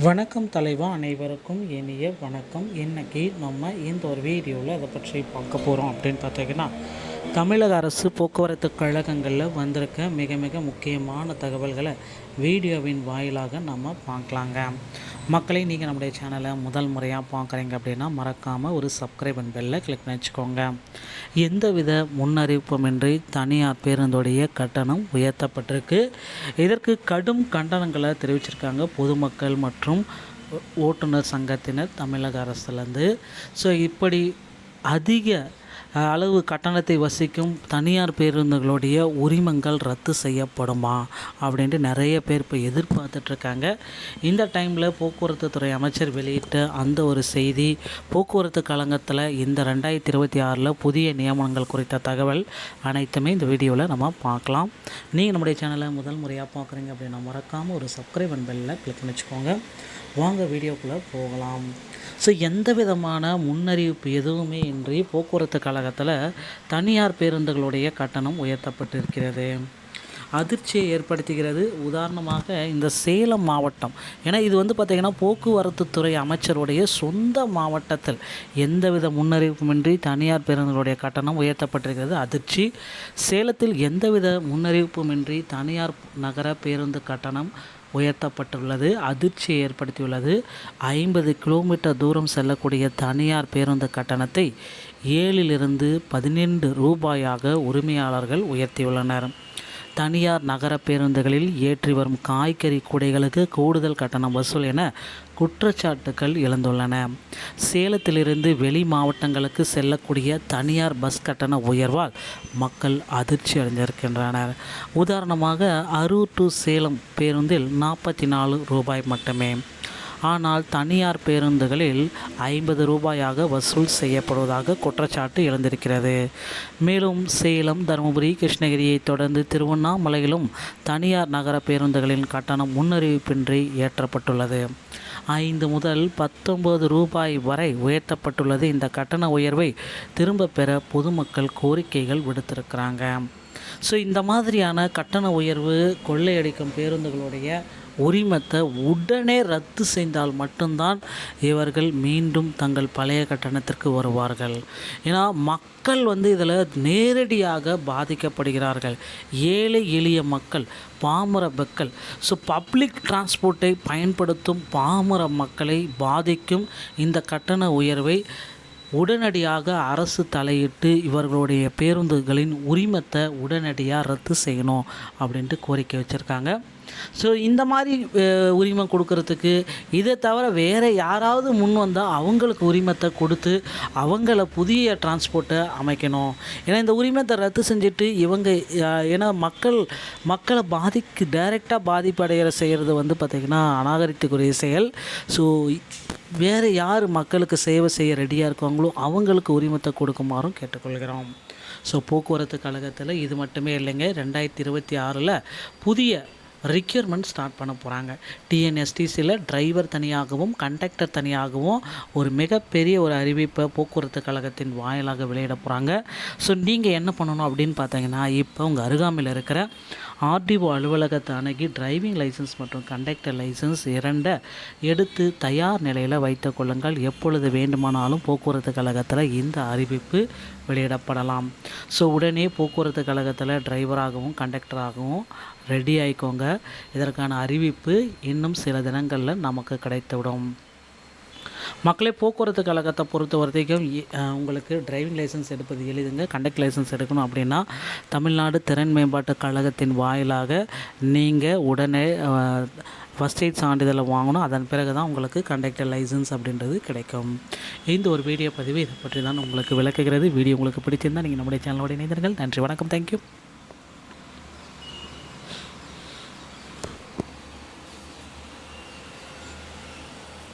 வணக்கம் தலைவா, அனைவருக்கும் இனிய வணக்கம். இன்றைக்கி நம்ம இந்த ஒரு வீடியோவில் அதை பற்றி பார்க்க போகிறோம் அப்படின்னு பார்த்தீங்கன்னா, தமிழக அரசு போக்குவரத்து கழகங்களில் வந்திருக்க மிக மிக முக்கியமான தகவல்களை வீடியோவின் வாயிலாக நம்ம பார்க்கலாங்க. மக்களை நீங்கள் நம்முடைய சேனலை முதல் முறையாக பார்க்குறீங்க அப்படின்னா மறக்காமல் ஒரு சப்ஸ்கிரைப் அண்ட் பெல்லை கிளிக் பண்ணி வச்சுக்கோங்க. எந்தவித முன்னறிவிப்புமின்றி தனியார் பேருந்துடைய கட்டணம் உயர்த்தப்பட்டிருக்கு. இதற்கு கடும் கண்டனங்களை தெரிவிச்சிருக்காங்க பொதுமக்கள் மற்றும் ஓட்டுநர் சங்கத்தினர் தமிழக அரசுலேருந்து. ஸோ இப்படி அதிக அளவு கட்டணத்தை வசிக்கும் தனியார் பேருந்துகளுடைய உரிமங்கள் ரத்து செய்யப்படுமா அப்படின்ட்டு நிறைய பேர் இப்போ எதிர்பார்த்துட்ருக்காங்க. இந்த டைமில் போக்குவரத்து துறை அமைச்சர் வெளியிட்ட அந்த ஒரு செய்தி, போக்குவரத்து கழகத்தில் இந்த 2026 புதிய நியமனங்கள் குறித்த தகவல் அனைத்துமே இந்த வீடியோவில் நம்ம பார்க்கலாம். நீங்கள் நம்முடைய சேனலை முதல் முறையாக பார்க்குறீங்க அப்படின்னா மறக்காமல் ஒரு சப்ஸ்கிரைப் அண்ட் பெல்லில் கிளிக் பண்ணி வச்சுக்கோங்க. வாங்க வீடியோக்குள்ளே போகலாம். ஸோ எந்த விதமான முன்னறிவிப்பு எதுவுமே இன்றி போக்குவரத்து கழகத்தில் தனியார் பேருந்துகளுடைய கட்டணம் உயர்த்தப்பட்டிருக்கிறது. அதிர்ச்சியை ஏற்படுத்துகிறது. உதாரணமாக இந்த சேலம் மாவட்டம், ஏன்னா இது பார்த்திங்கன்னா போக்குவரத்து துறை அமைச்சருடைய சொந்த மாவட்டத்தில் எந்தவித முன்னறிவிப்புமின்றி தனியார் பேருந்துகளுடைய கட்டணம் உயர்த்தப்பட்டிருக்கிறது. அதிர்ச்சி. சேலத்தில் எந்தவித முன்னறிவிப்புமின்றி தனியார் நகர பேருந்து கட்டணம் உயர்த்தப்பட்டுள்ளது. அதிர்ச்சியை ஏற்படுத்தியுள்ளது. 50 கிலோமீட்டர் தூரம் செல்லக்கூடிய தனியார் பேருந்து கட்டணத்தை 7 12 ரூபாயாக உரிமையாளர்கள் உயர்த்தியுள்ளனர். தனியார் நகர பேருந்துகளில் ஏற்றி வரும் காய்கறி கூடைகளுக்கு கூடுதல் கட்டணம் வசூல் என குற்றச்சாட்டுகள் எழுந்துள்ளன. சேலத்திலிருந்து வெளி மாவட்டங்களுக்கு செல்லக்கூடிய தனியார் பஸ் கட்டண உயர்வால் மக்கள் அதிர்ச்சி அடைந்திருக்கின்றனர். உதாரணமாக அரூர் டு சேலம் பேருந்தில் 44 ரூபாய் மட்டுமே. ஆனால் தனியார் பேருந்துகளில் 50 ரூபாயாக வசூல் செய்யப்படுவதாக குற்றச்சாட்டு எழுந்திருக்கிறது. மேலும் சேலம், தருமபுரி, கிருஷ்ணகிரியை தொடர்ந்து திருவண்ணாமலையிலும் தனியார் நகர பேருந்துகளின் கட்டணம் முன்னறிவிப்பின்றி ஏற்றப்பட்டுள்ளது. 5 முதல் 19 ரூபாய் வரை உயர்த்தப்பட்டுள்ளது. இந்த கட்டண உயர்வை திரும்ப பெற பொதுமக்கள் கோரிக்கைகள் விடுத்திருக்கிறாங்க. ஸோ இந்த மாதிரியான கட்டண உயர்வு கொள்ளையடிக்கும் பேருந்துகளுடைய உரிமத்தை உடனே ரத்து செய்தால் மட்டும்தான் இவர்கள் மீண்டும் தங்கள் பழைய கட்டணத்திற்கு வருவார்கள். ஏன்னா மக்கள் இதில் நேரடியாக பாதிக்கப்படுகிறார்கள். ஏழை எளிய மக்கள், பாமர மக்கள். ஸோ பப்ளிக் டிரான்ஸ்போர்ட்டை பயன்படுத்தும் பாமர மக்களை பாதிக்கும் இந்த கட்டண உயர்வை உடனடியாக அரசு தலையிட்டு இவர்களுடைய பேருந்துகளின் உரிமத்தை உடனடியாக ரத்து செய்யணும் அப்படின்ட்டு கோரிக்கை வச்சுருக்காங்க. ஸோ இந்த மாதிரி உரிமம் கொடுக்கறதுக்கு இதை தவிர வேறு யாராவது முன் வந்தால் அவங்களுக்கு உரிமத்தை கொடுத்து அவங்கள புதிய டிரான்ஸ்போர்ட்டை அமைக்கணும். ஏன்னா இந்த உரிமத்தை ரத்து செஞ்சுட்டு இவங்க ஏன்னா மக்களை டைரெக்டாக பாதிப்படைகிற செய்கிறது பார்த்திங்கன்னா அநாகரிகத்துக்குரிய செயல். ஸோ வேறு யார் மக்களுக்கு சேவை செய்ய ரெடியாக இருக்காங்களோ அவங்களுக்கு உரிமத்தை கொடுக்குமாறும் கேட்டுக்கொள்கிறோம். ஸோ போக்குவரத்து கழகத்தில் இது மட்டுமே இல்லைங்க. 2026 புதிய ரிக்யூர்மெண்ட் ஸ்டார்ட் பண்ண போகிறாங்க. டிஎன்எஸ்டிசியில் டிரைவர் தனியாகவும் கண்டக்டர் தனியாகவும் ஒரு மிகப்பெரிய ஒரு அறிவிப்பை போக்குவரத்து கழகத்தின் வாயிலாக வெளியிட போகிறாங்க. ஸோ நீங்கள் என்ன பண்ணணும் அப்படின்னு பார்த்தீங்கன்னா, இப்போ உங்கள் அருகாமையில் இருக்கிற ஆர்டிஓ அலுவலகத்தை அணுகி டிரைவிங் லைசன்ஸ் மற்றும் கண்டக்டர் லைசன்ஸ் 2 எடுத்து தயார் நிலையில் வைத்து கொள்ளுங்கள். எப்பொழுது வேண்டுமானாலும் போக்குவரத்து கழகத்தில் இந்த அறிவிப்பு வெளியிடப்படலாம். ஸோ உடனே போக்குவரத்து கழகத்தில் டிரைவராகவும் கண்டக்டராகவும் ரெடி ஆகிக்கோங்க. இதற்கான அறிவிப்பு இன்னும் சில தினங்களில் நமக்கு கிடைத்துவிடும். மக்களே, போக்குவரத்து கழகத்தை பொறுத்த வரைக்கும் உங்களுக்கு டிரைவிங் லைசன்ஸ் எடுப்பது எளிதுங்க. கண்டக்டர் லைசன்ஸ் எடுக்கணும் அப்படின்னா தமிழ்நாடு திறன் மேம்பாட்டு கழகத்தின் வாயிலாக நீங்கள் உடனே ஃபஸ்ட் எய்ட் சான்றிதழை வாங்கணும். அதன் பிறகு தான் உங்களுக்கு கண்டக்டர் லைசன்ஸ் அப்படின்றது கிடைக்கும். இந்த ஒரு வீடியோ பதிவு இதை பற்றி தான் உங்களுக்கு விளக்குகிறது. வீடியோ உங்களுக்கு பிடிச்சிருந்தால் நீங்கள் நம்முடைய சேனலோட இணைந்தீர்கள். நன்றி, வணக்கம், தேங்க்யூ.